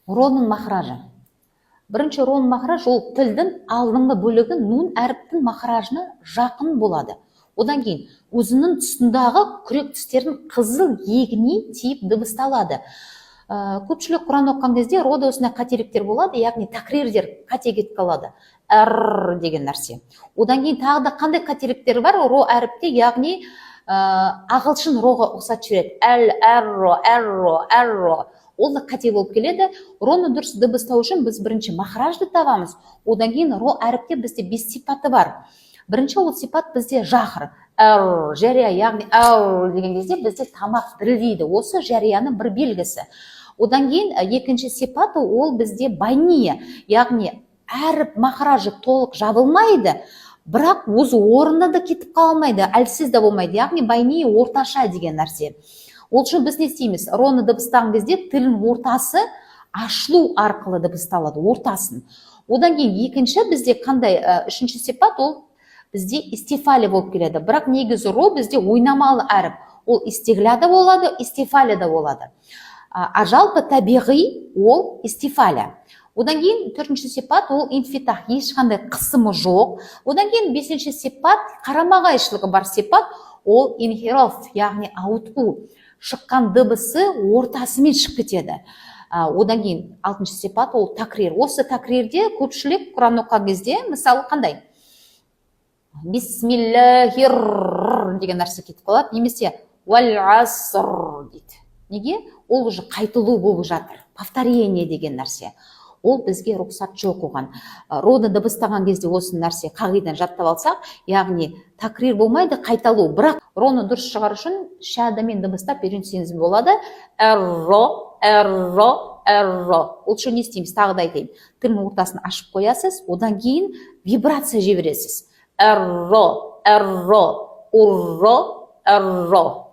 Ронын махражы. Бірінші рон махраж ол тілдің алдыңғы бөлігі нун әріптің махражына жақын болады. Одан кейін өзінің тұсындағы күрек тістердің қызыл егіне тиіп дыбысталады. Көпшілік Құран оқыған кезде ро даусында қателіктер болады, яғни такрирдер қате кетіп қалады. Р деген нәрсе. Одан кейін тағы да қандай қателіктер бар ро әріпте, яғни ағылшын роға ұқсатып жібереді. Әрро. Ол да қате болып келеді. Роны дұрыс дыбыстау үшін біз бірінші махражды табамыз. Одан кейін ро әріпте бізде 5 сипаты бар. Бірінші ол сипат бізде жахыр. Жария, яғни деген кезде бізде тамақ дірілдейді. Осы жарияның бір белгісі. Одан кейін екінші сипаты ол бізде байния, яғни әріп махражы толық жабылмайды, бірақ өзі орнында да кетіп қалмайды, әлсіз де болмайды, яғни байния орташа деген нәрсе. Ол үшін біз не істейміз? Роны дыбыстаған кезде тілдің ортасы ашылу арқылы дыбысталады, ортасын. Одан кейін екінші бізде қандай үшінші сипат, ол бізде истифали болып келеді. Бірақ негізі ро бізде ойнамалы әріп. Ол истигляда болады, истифалияда болады. Жалпы табиғи ол истифалия. Одан кейін төртінші сипат ол инфитах, ешқандай қысымы жоқ. Одан кейін бесінші сипат, қарама-қайшылығы бар сипат, ол инхироф, яғни ауытқу. Шыққан дыбысы ортасымен шығып кетеді. Одан кейін алтыншы сипат ол такрир. Осы такрирде көпшілік Құран оқыған кезде, мысалы қандай? Бисмиллахир деген нәрсе кетіп қалады, немесе вал-аср дейді. Неге? Ол уже қайтылу болып жатыр. Повторение деген нәрсе. Ол бізге рұқсат жоқ оған. Роды дыбыстаған кезде осы нәрсе қағидан жаттап алсақ, яғни такрир болмайды, қайталу. Бірақ роны дұрыс шығару үшін шадамен дыбыстап үйренсеңіз болады. Әрро. Ол үшін не істейміз? Тағы да айтайын. Тілдің ортасын ашып қоясыз, одан кейін вибрация жібересіз. Әрро, урро, әрро.